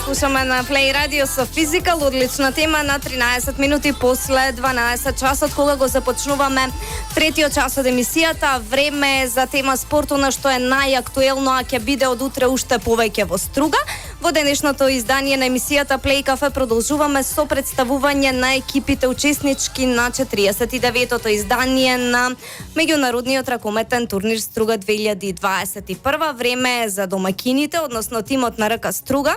слушаме на Play Radio со Physical, одлична тема на 13 минути после 12 часот, кога го започнуваме третиот час од емисијата. Време за тема спорту, на што е најактуелно, а ќе биде од утре уште повеќе во струга. Во денешното издание на емисијата Play Cafe продолжуваме со представување на екипите учеснички на 49-тото издание на меѓународниот ракометен турнир Струга 2021. Време е за домакините, односно тимот на РК Струга,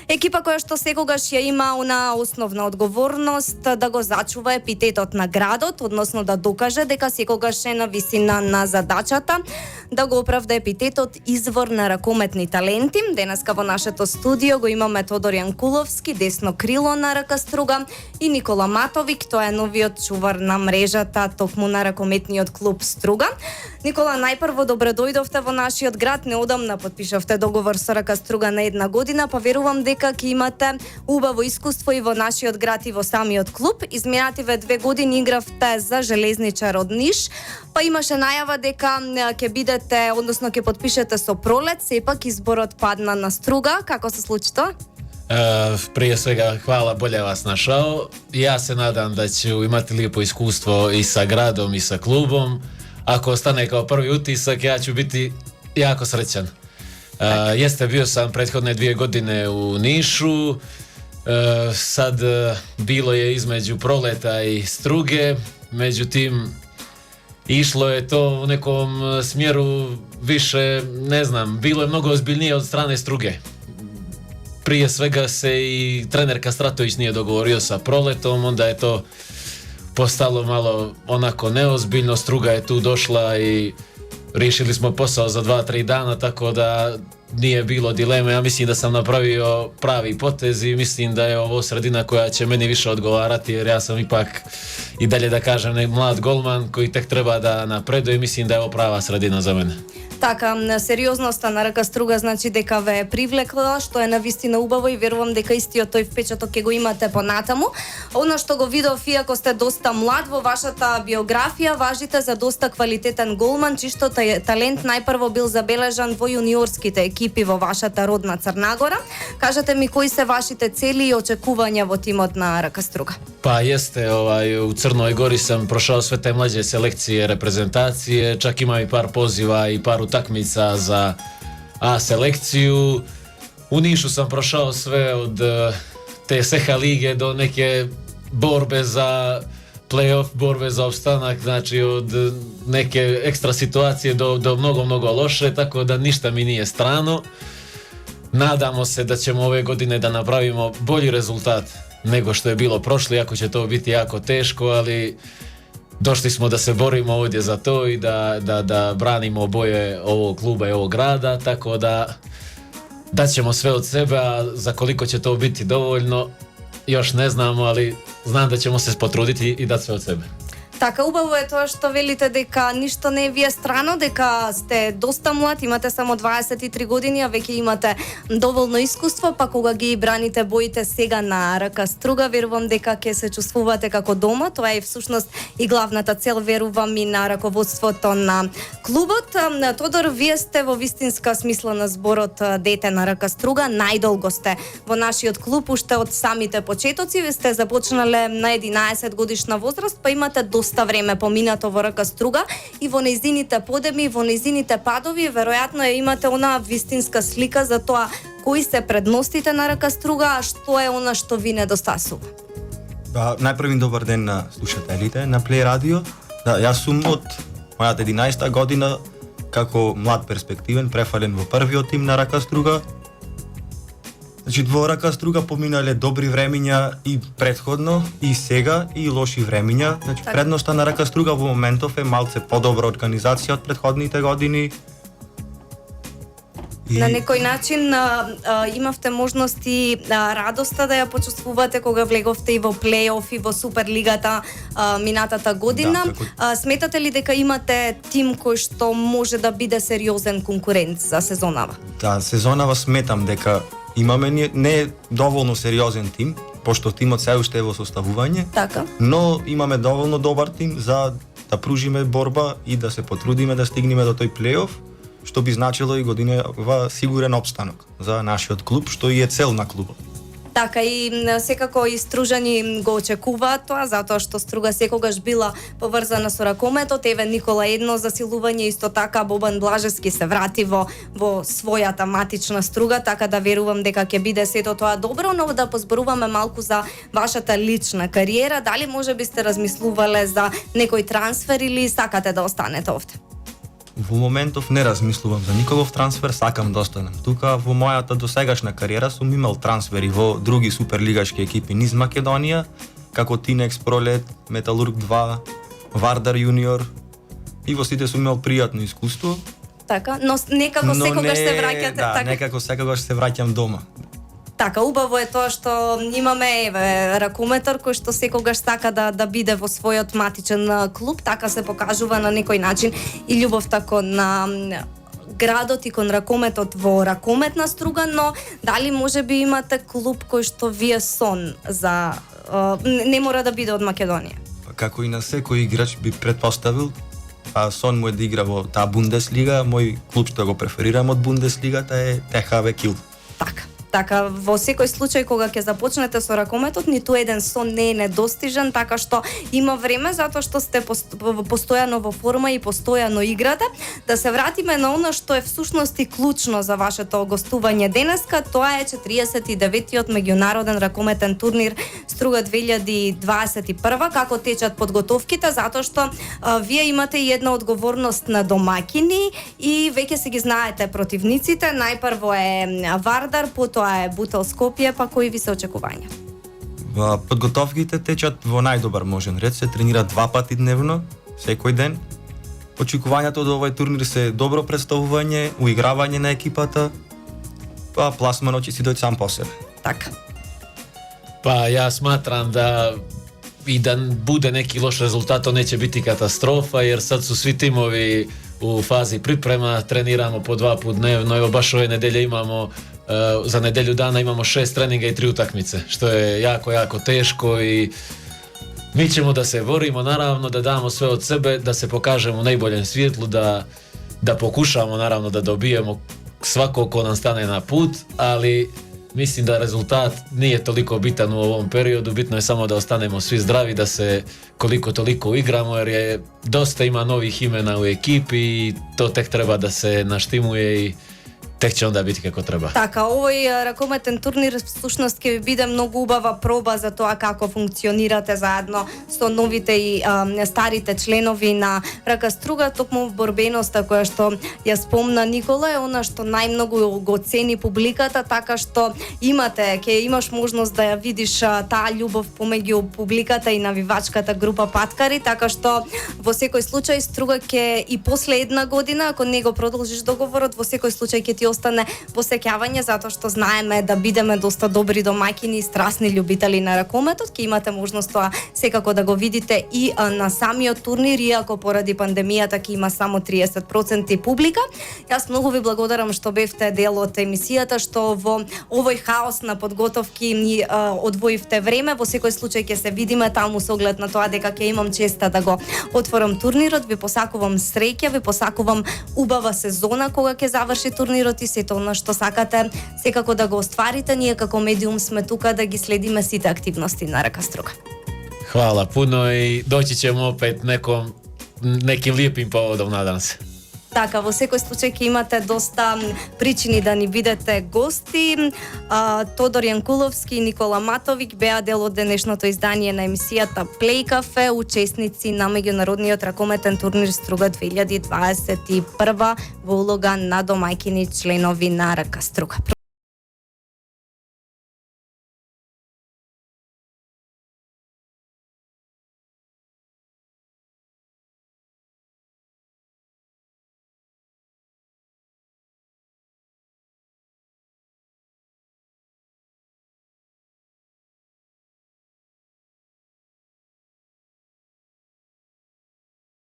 екипа која што секогаш ја има она основна одговорност да го зачува епитетот на градот, односно да докаже дека секогаш е на висина на задачата да го оправда епитетот извор на ракометни таленти. Денеска во нашето студио го имаме Тодор Јанкуловски, десно крило на РК Струга, и Никола Матовик, тоа е новиот чувар на мрежата токму на ракометниот клуб Струга. Никола, најпрво добре дојдовте во нашиот град, неодамна подпишавте договор со РК Струга на 1 година, па верувам дека ќе имате убаво искуство и во нашиот град и во самиот клуб. Изминативе 2 години игравте за Железничар од Ниш, па имаше најава дека ќе бидете, односно ќе подпишете со Пролет, сепак изборот падна на Струга. Како се случи тоа? Prije svega hvala, bolje vas našao. Ja se nadam da ću imati lijepo iskustvo i sa gradom i sa klubom. Ako ostane kao prvi utisak, ja ću biti jako srećan. Jeste, bio sam prethodne 2 godine u Nišu. Sad bilo je između Proleta i Struge, međutim išlo je to u nekom smjeru više, ne znam, bilo je mnogo ozbiljnije od strane Struge. Prije svega se i trener Kastratović nije dogovorio sa Proletom, onda je to postalo malo onako neozbiljno. Struga je tu došla i riješili smo posao za 2-3 dana, tako da nije bilo dileme. Ja mislim da sam napravio pravi potez i mislim da je ovo sredina koja će meni više odgovarati, jer ja sam ipak i dalje, da kažem, mlad golman koji tek treba da napreduje. Mislim da je ovo prava sredina za mene. Така, сериозноста на РК Струга значи дека ве привлекла, што е навистина убаво, и верувам дека истиот тој впечаток ќе го имате понатаму. Она што го видов, иако сте доста млад, во вашата биографија важите за доста квалитетен голман, чишто талент најпрво бил забележан во јуниорските екипи во вашата родна Црнагора. Кажете ми, кои се вашите цели и очекувања во тимот на РК Струга? Pa jeste, u Crnoj Gori sam prošao sve te mlađe selekcije, reprezentacije, čak imam i par poziva i par utakmica za A selekciju. U Nišu sam prošao sve od te Seha lige do neke borbe za play-off, borbe za opstanak, znači od neke ekstra situacije do mnogo loše, tako da ništa mi nije strano. Nadamo se da ćemo ove godine da napravimo bolji rezultat nego što je bilo prošli, iako će to biti jako teško, ali došli smo da se borimo ovdje za to i da branimo boje ovog kluba i ovog grada, tako da daćemo sve od sebe, a za koliko će to biti dovoljno još ne znamo, ali znam da ćemo se potruditi i dati sve od sebe. Така, убаво е тоа што велите дека ништо не ви е страно, дека сте доста млад, имате само 23 години, а веќе имате доволно искуство, па кога ги браните боите сега на РК Струга, верувам дека ќе се чувствувате како дома. Тоа е всушност и главната цел, верувам, и на раководството на клубот. Тодор, вие сте во вистинска смисла на зборот дете на РК Струга, најдолго сте во нашиот клуб, уште од самите почетоци. Ви сте започнале на 11 годишна возраст, па имате доста време поминато во РК Струга и во нејзините подеми, во нејзините падови, веројатно имате она вистинска слика за тоа кои се предностите на РК Струга, а што е она што ви недостасува. Најпрви добар ден на слушателите на Play Radio. Јас сум од мојата 11 година како млад перспективен префален во првиот тим на РК Струга. Значи, во РК Струга поминале добри времиња и претходно, и сега, и лоши времиња. Значи, предноста на РК Струга во моментов е малце подобра организација од претходните години. На некој начин имавте можност и радоста да ја почувствувате кога влеговте и во плей-оф и во Суперлигата минатата година. Сметате ли дека имате тим кој што може да биде сериозен конкурент за сезонава? Да, сезонава сметам дека имаме не доволно сериозен тим, пошто тимот се уште е во составување. Така. Но имаме доволно добар тим за да пружиме борба и да се потрудиме да стигнеме до тој плей-оф, што би значило и годинава сигурен опстанок за нашиот клуб, што и е цел на клубот. Така и секако и стружани го очекуваат тоа, затоа што Струга секогаш била поврзана со ракометот. Еве Никола едно засилување, исто така Бобан Блажевски се врати во својата матична Струга, така да верувам дека ќе биде сето тоа добро, но да позборуваме малку за вашата лична кариера. Дали може би сте размислувале за некој трансфер или сакате да останете овде? Во моментов не размислувам за никогов трансфер, сакам да останам тука. Во мојата досегашна кариера сум имал трансфери во други суперлигашки екипи низ Македонија, како Тинекс Пролет, Металург 2, Вардар Јуниор, и во сите сум имал пријатно искуство. Така, но некако секогаш се враќате, да, така. некако секогаш се враќам дома. Така, убаво е тоа што имаме ракометар кој што секогаш сака да биде во својот матичен клуб, така се покажува на некој начин и љубовта кон градот и кон ракометот во ракометна Струга, но дали може би имате клуб кој што ви е сон за не мора да биде од Македонија? Како и на секој играч би предпоставил, сон му е да игра во таа Бундеслига. Мој клуб што го преферирам од Бундеслигата е ТХВ Кил. Така, во секој случај кога ќе започнете со ракометот, ниту еден сон не е недостижен, така што има време затоа што сте постојано во форма и постојано играте. Да се вратиме на она што е всушност и клучно за вашето гостување денеска, тоа е 49-тиот меѓународен ракометен турнир Струга 2021. Како течат подготовките, затоа што вие имате и една одговорност на домакини и веќе се ги знаете противниците. Најпрво е Вардар, потоа е Бутел Скопје, па кои ви се очекувања? Подготовките течат во најдобар можен ред, се тренира 2 пати дневно, секој ден. Очекувањето од овој турнир се добро представување, уигравање на екипата, па пласманот ќе си дојде сам по себе. Така. Па јас сматрам да и да буде неки лош резултат, то неќе бити катастрофа, jer sad su svi timovi u fazi priprema, treniramo po 2 put dnevno, evo baš ove nedelje imamo za nedelju dana imamo 6 treninga i 3 utakmice, što je jako, jako teško i mi ćemo da se borimo, naravno da damo sve od sebe, da se pokažemo u najboljem svjetlu, da pokušamo naravno da dobijemo svako ko nam stane na put, ali mislim da rezultat nije toliko bitan u ovom periodu, bitno je samo da ostanemo svi zdravi, da se koliko toliko uigramo, jer je dosta ima novih imena u ekipi i to tek treba da se naštimuje i tek ќе онда бити како треба. Така, овој ракометен турнир всушност ќе биде многу убава проба за тоа како функционирате заедно со новите и старите членови на Рака Струга, токму борбеноста која што ја спомна Никола е она што најмногу го цени публиката, така што ќе имаш можност да ја видиш таа љубов помеѓу публиката и навивачката група паткари, така што во секој случај Струга ќе и после една година, ако не го продолжиш договорот, во секој случај ќе ти остане посеќавање, затоа што знаеме да бидеме доста добри домаќини и страстни љубители на ракометот. Ќе имате можност тоа секако да го видите и на самиот турнир, иако поради пандемијата ќе има само 30% публика. Јас многу ви благодарам што бевте дел од емисијата, што во овој хаос на подготовки ни одвоивте време. Во секој случај ќе се видиме таму со оглед на тоа дека ќе имам честа да го отворам турнирот. Ви посакувам среќа, ви посакувам убава сезона кога ќе заврши турнирот и сето она што сакате секако да го остварите. Ние како медиум сме тука да ги следиме сите активности на Рака Струга. Hvala puno i doći ćemo opet nekim lijepim povodom, nadam se. Така, во секој случај ќе имате доста причини да ни бидете гости. Тодор Јанкуловски и Никола Матовик беа дел од денешното издание на емисијата Play Cafe, учесници на меѓународниот ракометен турнир Струга 2021 во улога на домаќини членови на Рака Струга.